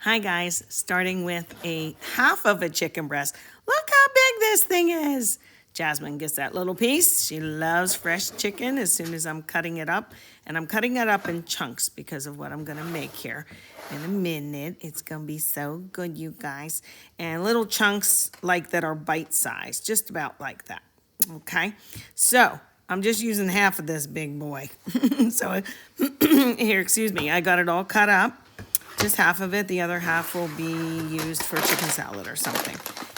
Hi guys, starting with a half of a chicken breast. Look how big this thing is. Jasmine gets that little piece. She loves fresh chicken as soon as I'm cutting it up. And I'm cutting it up in chunks because of what I'm gonna make here in a minute. It's gonna be so good, you guys. And little chunks like that are bite-sized, just about like that, okay? So I'm just using half of this big boy. So here, excuse me, I got it all cut up. Just half of it. The other half will be used for chicken salad or something.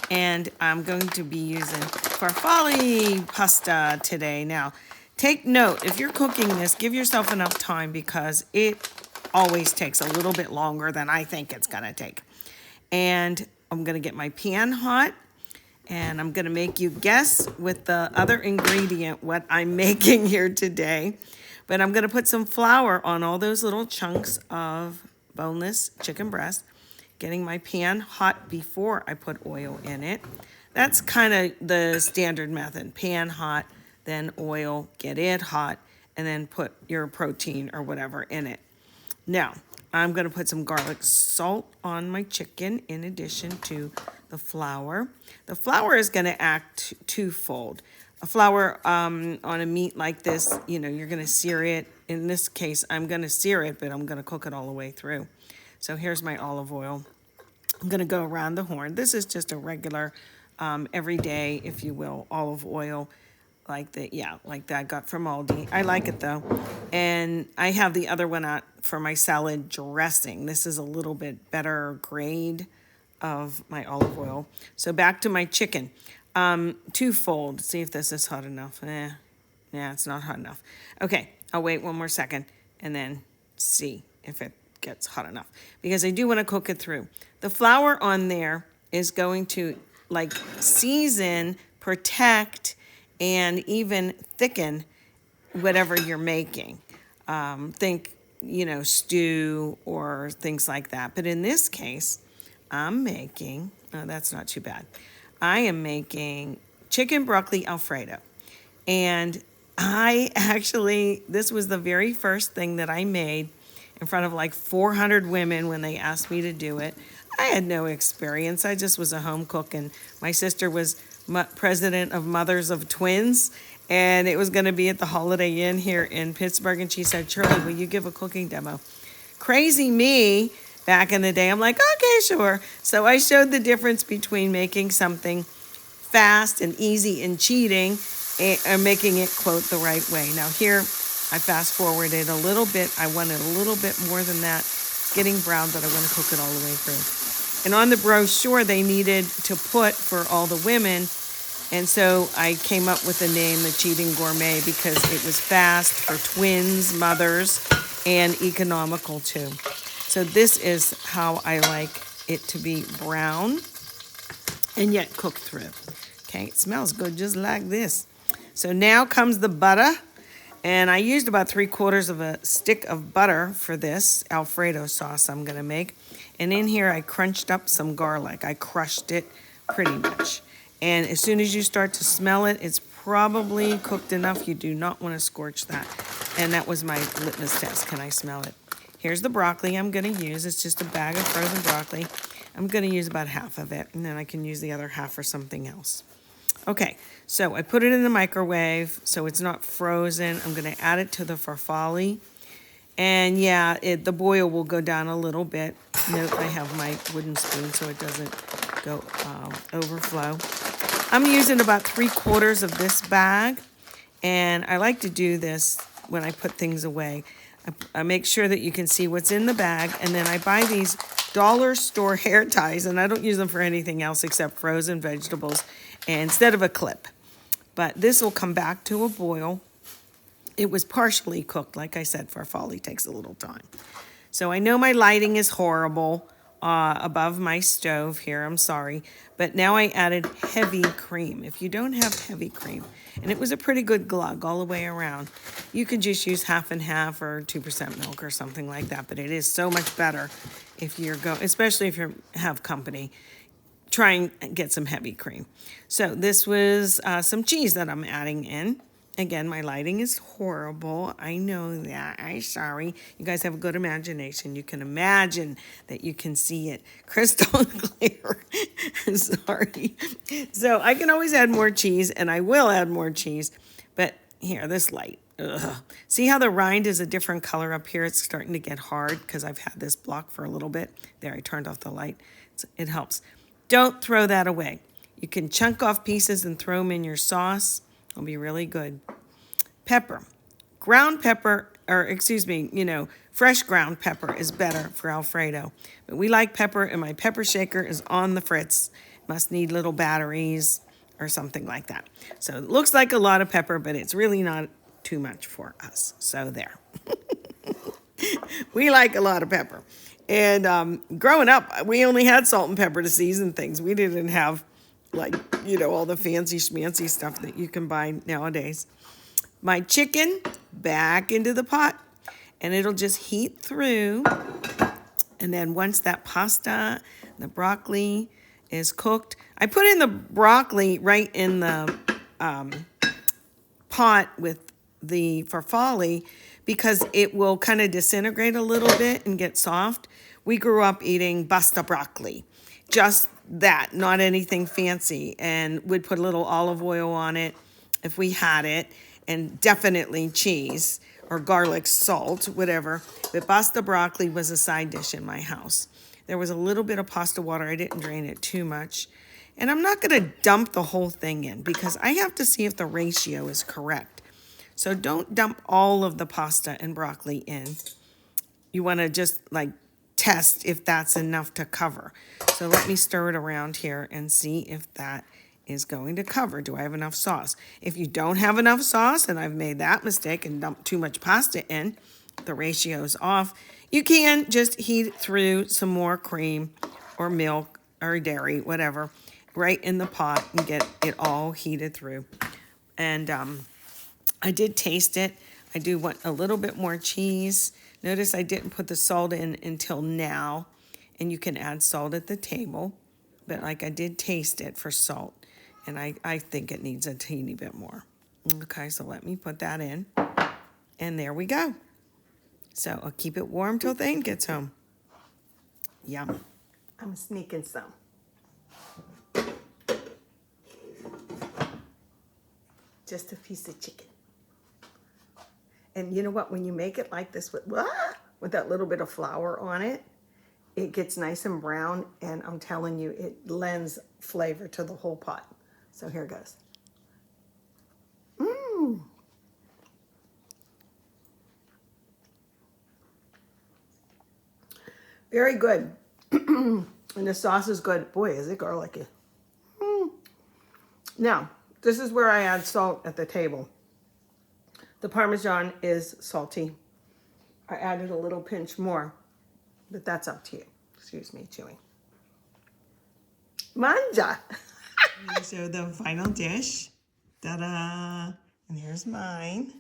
And I'm going to be using farfalle pasta today. Now, take note, if you're cooking this, give yourself enough time because it always takes a little bit longer than I think it's going to take. And I'm going to get my pan hot. And I'm going to make you guess with the other ingredient what I'm making here today. But I'm going to put some flour on all those little chunks of boneless chicken breast, getting my pan hot before I put oil in it. That's kind of the standard method. Pan hot, then oil, get it hot, and then put your protein or whatever in it. Now, I'm going to put some garlic salt on my chicken in addition to the flour. The flour is going to act twofold. A flour on a meat like this, you know, you're going to sear it. In this case, I'm going to sear it, but I'm going to cook it all the way through. So here's my olive oil. I'm going to go around the horn. This is just a regular, everyday, if you will, olive oil like that. Yeah, like that I got from Aldi. I like it though. And I have the other one out for my salad dressing. This is a little bit better grade of my olive oil. So back to my chicken. Twofold. See if this is hot enough. Yeah, it's not hot enough. Okay, I'll wait one more second and then see if it gets hot enough because I do want to cook it through. The flour on there is going to like season, protect, and even thicken whatever you're making. Think, you know, stew or things like that. But in this case, I'm making, oh, that's not too bad. I am making chicken broccoli Alfredo. And this was the very first thing that I made in front of like 400 women when they asked me to do it. I had no experience. I just was a home cook, and my sister was president of Mothers of Twins, and it was going to be at the Holiday Inn here in Pittsburgh, and she said, "Shirley, will you give a cooking demo?" Crazy me. Back in the day, I'm like, okay, sure. So I showed the difference between making something fast and easy and cheating and making it, quote, the right way. Now here, I fast forwarded a little bit. I wanted a little bit more than that. It's getting brown, but I want to cook it all the way through. And on the brochure, they needed to put for all the women. And so I came up with the name, the Cheating Gourmet, because it was fast for twins, mothers, and economical too. So this is how I like it to be brown and yet cooked through. Okay, it smells good just like this. So now comes the butter. And I used about 3/4 of a stick of butter for this Alfredo sauce I'm going to make. And in here I crunched up some garlic. I crushed it pretty much. And as soon as you start to smell it, it's probably cooked enough. You do not want to scorch that. And that was my litmus test. Can I smell it? Here's the broccoli I'm going to use. It's just a bag of frozen broccoli. I'm going to use about half of it, and then I can use the other half for something else. Okay, so I put it in the microwave so it's not frozen. I'm going to add it to the farfalle. And yeah, the boil will go down a little bit. Note I have my wooden spoon so it doesn't go overflow. I'm using about 3/4 of this bag, and I like to do this when I put things away. I make sure that you can see what's in the bag, and then I buy these dollar store hair ties, and I don't use them for anything else except frozen vegetables instead of a clip. But this will come back to a boil. It was partially cooked. Like I said, farfalle takes a little time. So I know my lighting is horrible above my stove here. I'm sorry. But now I added heavy cream. If you don't have heavy cream, and it was a pretty good glug all the way around, you can just use half and half or 2% milk or something like that. But it is so much better if you're especially if you have company. Try and get some heavy cream. So this was some cheese that I'm adding in. Again, my lighting is horrible. I know that. I'm sorry. You guys have a good imagination. You can imagine that you can see it crystal clear. Sorry. So I can always add more cheese, and I will add more cheese. But here, this light. Ugh. See how the rind is a different color up here? It's starting to get hard because I've had this block for a little bit. There, I turned off the light. It helps. Don't throw that away. You can chunk off pieces and throw them in your sauce. It'll be really good. Pepper. Ground pepper, or excuse me, fresh ground pepper is better for Alfredo. But we like pepper, and my pepper shaker is on the fritz. Must need little batteries or something like that. So it looks like a lot of pepper, but it's really not too much for us. So there. We like a lot of pepper. And growing up, we only had salt and pepper to season things. We didn't have all the fancy schmancy stuff that you can buy nowadays. My chicken back into the pot, and it'll just heat through. And then once that pasta, the broccoli is cooked, I put in the broccoli right in the pot with the farfalle because it will kind of disintegrate a little bit and get soft. We grew up eating pasta broccoli. Just that, not anything fancy, and would put a little olive oil on it if we had it, and definitely cheese or garlic, salt, whatever. But pasta broccoli was a side dish in my house. There was a little bit of pasta water. I didn't drain it too much. And I'm not going to dump the whole thing in because I have to see if the ratio is correct. So don't dump all of the pasta and broccoli in. You want to just test if that's enough to cover. So let me stir it around here and see if that is going to cover. Do I have enough sauce? If you don't have enough sauce, and I've made that mistake and dumped too much pasta in, the ratio's off, you can just heat through some more cream or milk or dairy, whatever, right in the pot and get it all heated through. And I did taste it. I do want a little bit more cheese. Notice I didn't put the salt in until now, and you can add salt at the table, but I did taste it for salt, and I think it needs a teeny bit more. Okay, so let me put that in, and there we go. So I'll keep it warm till Thane gets home. Yum. I'm sneaking some. Just a piece of chicken. And you know what? When you make it like this with that little bit of flour on it, it gets nice and brown. And I'm telling you, it lends flavor to the whole pot. So here goes. Mmm. Very good. And the sauce is good. Boy, is it garlicky. Now, this is where I add salt at the table. The Parmesan is salty. I added a little pinch more, but that's up to you. Excuse me, chewing. Manja! So the final dish. Ta-da! And here's mine.